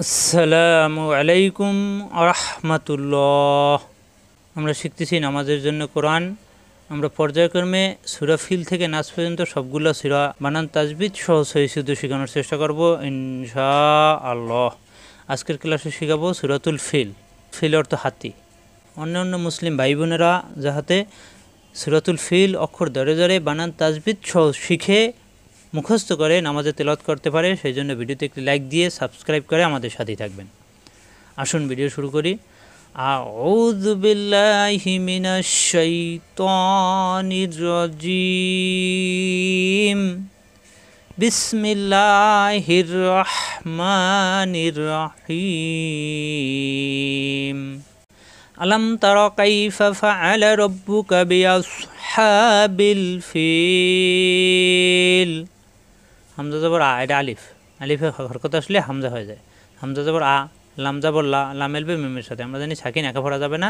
আসসালামু আলাইকুম আরহামাতুল্লাহ। আমরা শিখতেছি নামাজের জন্য কোরআন। আমরা পর্যায়ক্রমে সূরা ফিল থেকে নাস পর্যন্ত সবগুলো সূরা বানান তাজবিদ সহ সহি শুদ্ধ শেখানোর চেষ্টা করব ইনশাআল্লাহ। আজকের ক্লাসে শেখাবো সূরাতুল ফিল। ফিল অর্থ হাতি। অন্য মুসলিম ভাই বোনেরা যাহাতে সূরাতুল ফিল অক্ষর ধরে ধরে বানান তাজবিদ সহ শিখে মুখস্থ করে নামাজে তেলাওয়াত করতে পারে, সেই জন্য ভিডিওতে একটি লাইক দিয়ে সাবস্ক্রাইব করে আমাদের সাথেই থাকবেন। আসুন ভিডিও শুরু করি। আউযু বিল্লাহি মিনাশ শাইতানির রাজিম। বিসমিল্লাহির রহমানির রহিম। আলাম তারা কাইফা ফাআলা রাব্বুকা বিআসহাবিল ফিল। হামজা জবর আ, এটা আলিফ। আলিফে হরকত আসলে হামজা হয়ে যায়। হামজা জবর আ, লাম জবর লা, লাম এলবে মিমের সাথে। আমরা জানি সাকিন একা পড়া যাবে না,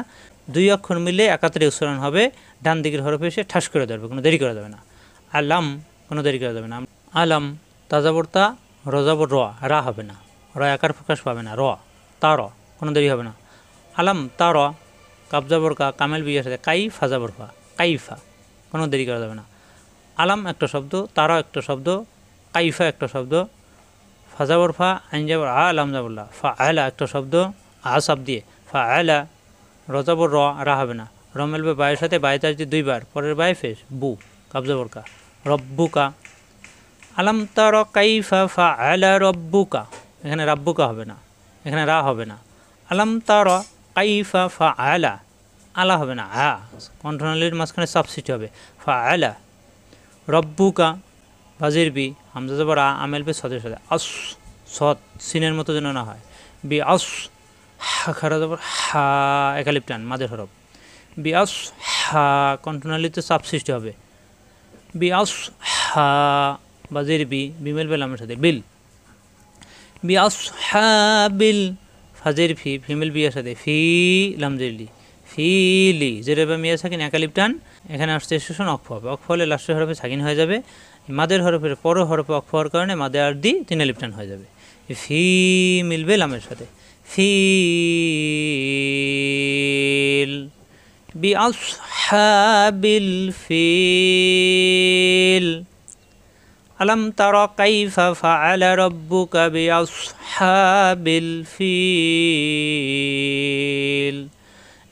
দুই অক্ষর মিলে একাত্রে উচ্চারণ হবে। ডান দিকের হরফে এসে ঠাস করে ধরবে, কোনো দেরি করা যাবে না। আলাম, কোনো দেরি করা যাবে না। আলাম তাজাবর তা, রজাবর র, রা হবে না, র একার প্রকাশ পাবে না, র তা র, কোনো দেরি হবে না। আলাম তা র, কাবজাবর কা, কামেল বিয়ের সাথে কাই ফাজাবর ফা, কাইফা, কোনো দেরি করা যাবে না। আলাম একটা শব্দ, তারা একটা শব্দ, কাইফা একটা শব্দ, ফাজাবর ফা, আইনজাবর আ, লাম জাবরলা, ফা আলা একটা শব্দ, আসাব দিয়ে ফা আলা, রজাবর র, রা হবে না, রমেলবে বায়ের সাথে বায়ে তাজদি দুইবার, পরের বায়ে ফেস বু, কাবজাবর কা, রব্বুকা। আলাম তারা কাইফা ফা আলা রব্বুকা, এখানে রাব্বুকা হবে না, এখানে রা হবে না। আলাম তারা কাইফা ফা আলা, আলা হবে না, আ কণ্ঠনালীর মাঝখানে সাবসিটি হবে, ফা আলা। রব্বুকা বাজির বি, হামজা জবর আ, আমেল বে সদের সাথে, আস সদ সিনের মতো যেন না হয়। বি আস হা, খারা জবর হা, একালিপ টান মাদের হরফ। বি আস হা কণ্ঠনালীতে চাপ সৃষ্টি হবে। বি আস হা বাজির বি, বিমেল বেলামের সাথে বিল। বি আস হা বিল, ফাজির ফি, ফিমেল বিয়ের সাথে ফি, লামজিরলি, ফিলি, যেরকম মিয়া সাকিন একালিপ টান। এখানে আসতে স্টেশন অক্ষ হবে, অক্ষ হলে লাস্টের হরফে সাকিন হয়ে যাবে। মাদের হরফের পর হরফে অক্ষ হওয়ার কারণে মাদে আর দি তিন আলিফ টান হয়ে যাবে। ফি মিলবে লামের সাথে, ফিল। B আসহাবিল feel. আলাম তারা কাইফা ফাআলা রাব্বুকা বিআসহাবিল ফিল।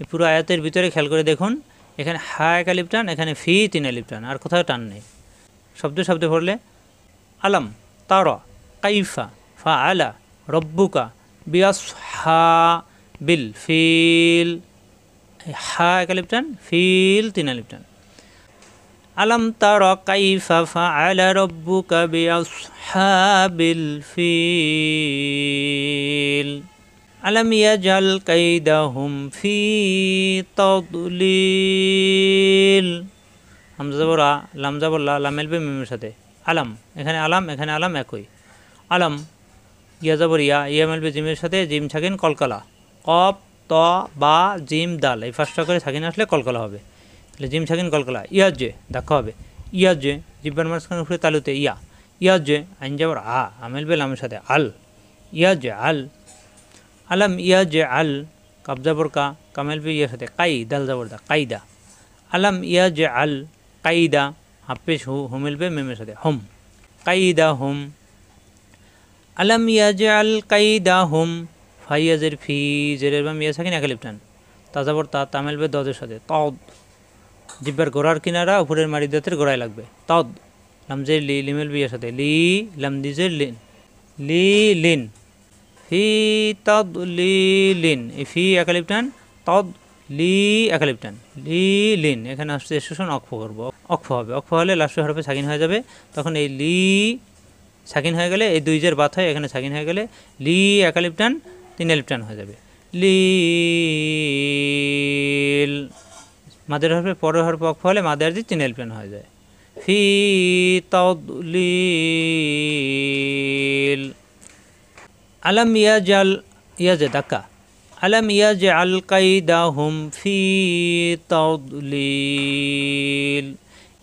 এই পুরো আয়াতের ভিতরে খেয়াল করে দেখুন, এখানে হা এক আলিফ টান, এখানে ফি তিন আলিফ টান, আর কোথাও টান নেই। শব্দে শব্দে পড়লে আলাম তারা কাইফা ফাআলা রাব্বুকা বিআসহাবিল ফিল, হা এক আলিফ টান, ফিল তিন আলিফ টান। আলাম তারা কাইফা ফাআলা রাব্বুকা বিআসহাবিল ফিল। আলাম ইয়াজআল কাইদাহুম ফি তাদলিল। হামজা জবর আ, লাম জবর লা, লাম এলবে মিমের সাথে, আলাম, এখানে আলাম, এখানে আলাম একই। আলাম ইয়া জবর ইয়া, ইয়া মেলবে জিমের সাথে, জিম ছাকিন কলকলা, কপ ত বা জিম দাল, এই ফার্স্টটা করে ছাকিন আসলে কলকলা হবে, তাহলে জিম ছাকিন কলকলা। ইয়াজে দেখা হবে, ইয়াজে জিব্বার মাঝখানে উপরে তালুতে ইয়া, ইয়াজে আইন জবর আ, আমেলবে লামের সাথে আল, ইয়াজে আল। আলাম ইয়াজে আল, কাবজাবর কা, কামেলবে ইয়ার সাথে কাই, দাল জবর দা, কাইদা। আলাম ইয়াজে আল কাইদা, হাফেশ হু, হুমেলবে মেমের সাথে হুম, কাইদা হুম। আলাম ইয়াজে আল কাইদা হুম, ফাইয়াজের ফি, জেরের বা মিয়া সাকিন একালিপ টান, তাজাবর তা, তামেলবে দদের সাথে তদ, জিব্বার গোড়ার কিনারা উপরের মারি দাঁতের গোড়ায় লাগবে, তদ। লামজের লি, লিমেল বিয়ের সাথে লি, লামদিজের লিন, লি লিন, ফি তদ লি লিন, এই ফি একালিপ টান, তদ লি একালিপ টান, লি লিন। এখানে আসতে স্টেশন অক্ষ করবো, অক্ষ হবে, অক্ষ হলে লাস্টের হরফে সাকিন হয়ে যাবে, তখন এই লি সাকিন হয়ে গেলে এই দুই জের বাত হয়, এখানে সাকিন হয়ে গেলে লি একালিপ টান, তিন আলিফ টান হয়ে যাবে, লিল। মাদের হরফে পরের হরফে অক্ষ হলে মাদের দিয়ে তিন আলিফ টান হয়ে যায়, ফি তাদলিল। আলাম ইয়াজাল, ইয়াজে দাক্কা, আলাম ইয়াজআল কাইদাহুম ফি তাদলিল।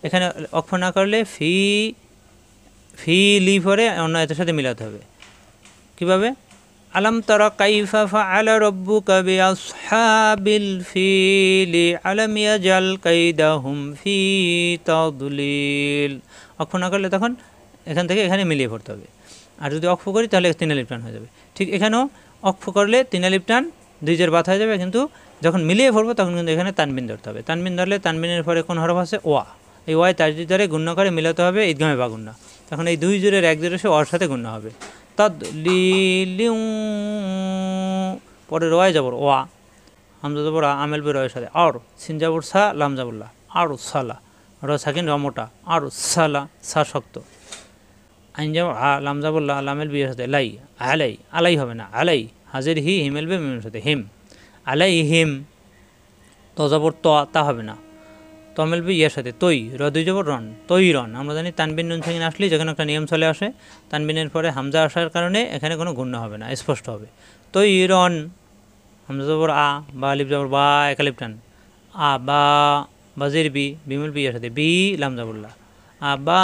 এখানে অক্ষ না করলে ফি, ফি লি পরে অন্য এতের সাথে মিলাতে হবে। কীভাবে? আলম তারা কাইফা ফাআলা রাব্বুকা বিআসহাবিল ফিলি আলাম ইয়াজাল কাইদাহুম ফি তাদলিল। অক্ষ না করলে তখন এখান থেকে এখানে মিলিয়ে পড়তে হবে, আর যদি অক্ষ করি তাহলে তিন আলিফ টান হয়ে যাবে। ঠিক এখানেও অক্ষ করলে তিন আলিফ টান দুই জের বাত হয়ে যাবে, কিন্তু যখন মিলিয়ে পড়বো তখন কিন্তু এখানে তানবিন ধরতে হবে। তানবিন ধরলে তানবিনের পরে কোন হরফ আছে? ওয়া। এই ওয়াই তাজদিদ দ্বারা গুণ্য করে মিলাতে হবে ঈদগামে বা গুণ্য। তখন এই দুই জোরের এক জোর এসে ওয়ার সাথে গুণ্য হবে। তাদলিলিউ, পরে রয় যাবর ওয়া, হামজা যাবর আমেল বে রয়ের সাথে, আর সিন যাবর সা, লাম যাবুল্লাহ, আর সালা, র সাকিন র মোটা, আর সালা, সা শক্ত, আইন যাবর লাম যাবুল্লাহ, লামেল বিয়ের সাথে, লাই আলাই, আলাই হবে না, আলাই, হাজির হি, হিমেল বে মিমের সাথে, হিম, আলাই হিম, ত যাবর ত, তা হবে না, তমেল বি ইয়ার সাথে, তৈ, র দুই যাবর রন, তৈ রন। আমরা জানি তানবিন নুন সাকিন আসলে যেখানে একটা নিয়ম চলে আসে, তানবিনের পরে হামজা আসার কারণে এখানে কোনো গুণ্য হবে না, স্পষ্ট হবে। তৈ রন, হামজা যাবর আ, বা আলিফ যাবর বা, এক আলিফ টান, আ বা, বাজির বি, বিমল বি ইয়ার সাথে, বি লাম যাবুল্লাহ, আ বা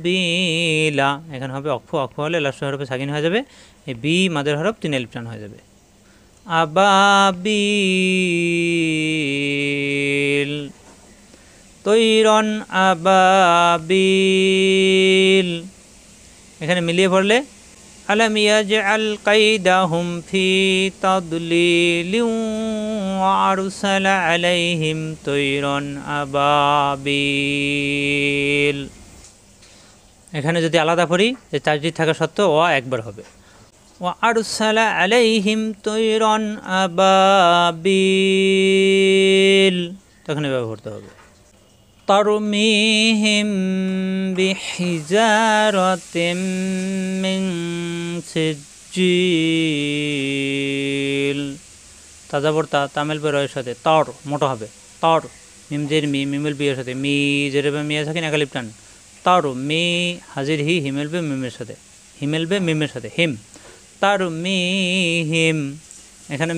বিলা, এখানে হবে অক্ষ, অক্ষ হলে লাস্ট হরফে সাকিন হয়ে যাবে, এই বি মাদের হরফ তিন আলিফ টান হয়ে যাবে। আবাবিল, তৈরন আবাবিল, এখানে মিলিয়ে পড়লে আলাম ইয়াজআল কাইদাহুম ফি তাদলিলিন ওয়া আরসালা আলাইহিম তৈরন আবাবিল। এখানে যদি আলাদা পড়ি যে তাজদিদ থাকা সত্ত্বেও ওয়া একবার হবে, ওয়া আরসালা আলাইহিম তৈরন আবাবিল, তখন এভাবে পড়তে হবে। তারমিহিম বিহিজারাতিম মিন সিজ্জিল, তাজাবরতা তামেল বেরয়ের সাথে, তর মোটা হবে, তর, মিম জের মি, মিমেল বিয়ের সাথে, মি জেরেবে মিয়া থাকেন এক আলিফ টান, তর মি, হাজির হি, হিমেল বে মিমের সাথে, হিমেল বে মিমের সাথে, হিম, তার মি হিম। এখানে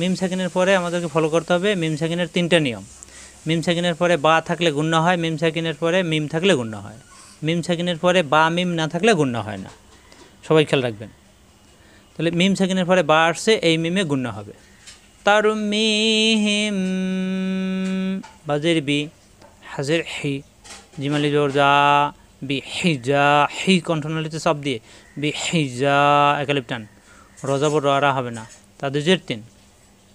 মিম সাকিনের পরে আমাদেরকে ফলো করতে হবে মিম সাকিনের তিনটা নিয়ম। মিম সাকিনের পরে বা থাকলে গুণ্য হয়, মিম সাকিনের পরে মিম থাকলে গুণ্য হয়, মিম সাকিনের পরে বা মিম না থাকলে গুণ্য হয় না, সবাই খেয়াল রাখবেন। তাহলে মিম সাকিনের পরে বা আসছে, এই মিমে গুণ্য হবে। তার মিহিম, বাজের বি, হাজের হি, জিমালি জোর যা, বি হিজা, হি কণ্ঠনালীতে সব দিয়ে, বি হিজা এক আলিফ টান, রজাবর রা হবে না, তাদের জের তিন,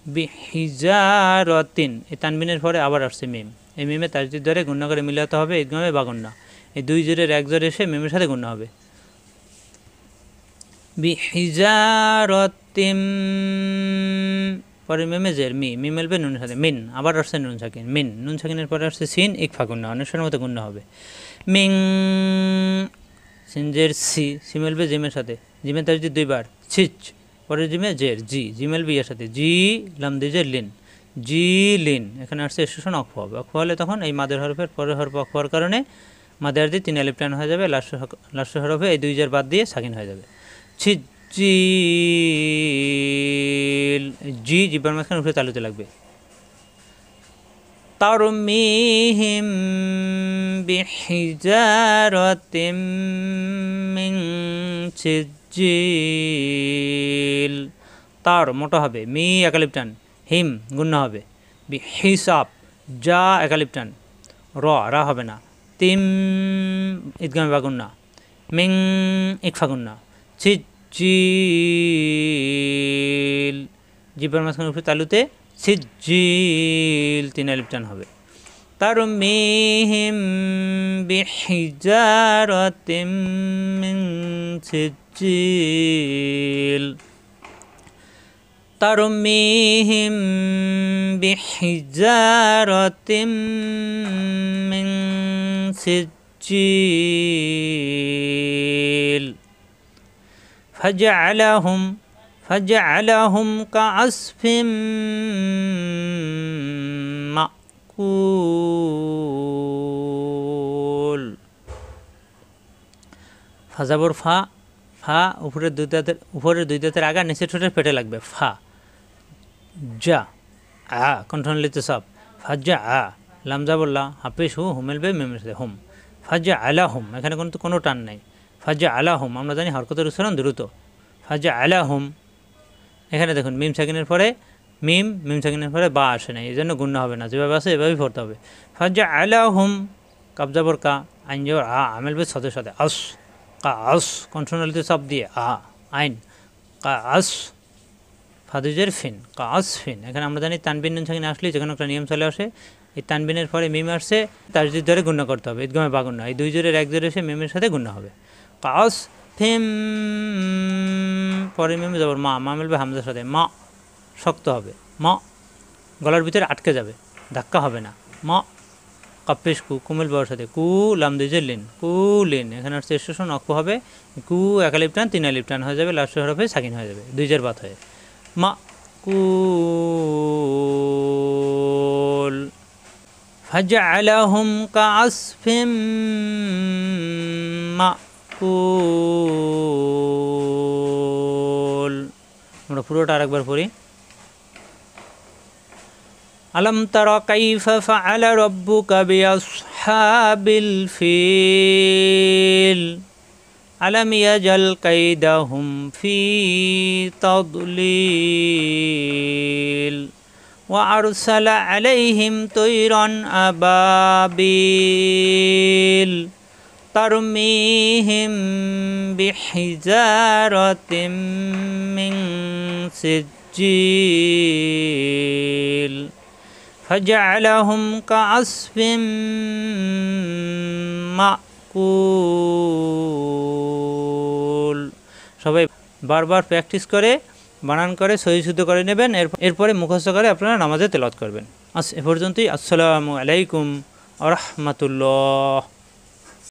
বি হিজারতিন, এই তানবিনের পরে আবার আসছে মিম, এই মিমে তাজদিদ ধরে গুণ্য করে মিলাতে হবে ঈদগামে বা গুণ্য। এই দুই জোরের এক জোর এসে মিমের সাথে গুণ্য হবে। বি হিজারতিম, পরে মিমে জের মি, মিমেল বে নুনের সাথে, মিন, আবার আসছে নুন সাকিন, মিন, নুন সাকিনের পরে আসছে সিন, ইকফা গুণ্য, অনেকের মতো গুণ্য হবে। মিং, সিনজের সি, সিমেল বে জিমের সাথে, জিমের তাজদিদ দুইবার, ছিচ, পরের জিমে জের জি, জিমেল বি এর সাথে, জি লাম দিজের লিন, জি লিন, এখানে আসছে স্টেশন অক্ষ হবে। অক্ষ হলে তখন এই মাদের হরফের পরের হরফ অক্ষ হওয়ার কারণে মাদের দিয়ে তিন আলিফ টান হয়ে যাবে, লাস্ট হরফে এই দুই জের বাদ দিয়ে সাকিন হয়ে যাবে। ছি জিল, জি জিব্বার মাঝখানে উঠে তালুতে লাগবে। তারমিহিম বিহিজারাতিম মিন সিজ্জিল, তার মোটা হবে, মি এক আলিফ টান, হিম গুণ্য হবে, বি হিসাব, যা এক আলিফ টান, রা হবে না, তিম ঈদগামে বা গুণ্য, মিং ইকফা গুণ্য, সিজ্জিল, জিব্বার মাঝখানে উপরে তালুতে সিজ্জিল তিন আলিফ টান হবে। তারমিহিম বিহিজারাতিম মিন সিজ্জিল, তারমিহিম বিহিজারাতিম মিন সিজ্জিল, ফাজআলাহুম কাআসফিম মাকুল। ফাজাবর ফা, ফা উপরের দুই দাঁতের আগা নিচের ঠোঁটের পেটে লাগবে, ফা, যা আ কণ্ঠনালীতে সব, ফাজা আ, লামজা বললা হাফিস হু, হুমেল বে মেমের সাথে, হুম, ফাজা আলা হুম, এখানে কিন্তু কোনো টান নাই, ফাজা আলা হুম, আমরা জানি হরকতের উচ্চারণ দ্রুত, ফাজা আলা হুম, এখানে দেখুন মিম সাকিনের পরে মিম সাকিনের পরে বা আসে নাই, এই জন্য গুণনা হবে না, যেভাবে আসে এভাবেই পড়তে হবে। ফাজআলাহুম কাব জবর কা, আইন জবর আ, আমেল বেশ সাথে সাথে আস, কা আস কন্ট্রোনালিতে চাপ দিয়ে আ, আইন কা আস, ফাদুজের ফিন কা আস ফিন। এখানে আমরা জানি তানবিন নুন সাকিন আসলে যেখানে একটা নিয়ম চলে আসে, এই তানবিনের পরে মিম আসছে তাসদিদ ধরে গুণনা করতে হবে, ঈদগামে বা গুণনা, এই দুই জোরের এক জোরে এসে মিমের সাথে গুণনা হবে। কা আস ফিম, পরে মিমে যাবর মা, মা মিলবে হামজার সাথে, মা শক্ত হবে, মা গলার ভিতরে আটকে যাবে, ধাক্কা হবে না, মা কাপ্পেশ কু, কুমিল বাবার সাথে কু, লাম দুইজের লিন, কু লিন, এখানে আসছে স্টেশন অক্ষ হবে, কু এক আলিফ টান 3 আলিফ টান হয়ে যাবে, লাস্টের হরফে সাকিন হয়ে যাবে, দুইজের বাত হয়ে মা কুল। ফাজআলাহুম কাআসফিম মাকুল। আমরা পুরোটা আরেকবার পড়ি। আলম তারা কাইফা ফাআলা রাব্বুকা বিআসহাবিল ফিল আলম ইয়াজাল কাইদাহুম ফি তাদলিল ওয়া আরসালা আলাইহিম তায়রান আবাবিল তারমিহিম বিহিজারাতিম মিন সিজ্জিল ফাজআলাহুম কাআসফিম মাকুল। সবাই বারবার প্র্যাকটিস করে বানান করে সহি শুদ্ধ করে নেবেন, এরপরে মুখস্থ করে আপনারা নামাজে তেলাওয়াত করবেন। এ পর্যন্তই। আসসালামু আলাইকুম ওয়া রাহমাতুল্লাহ।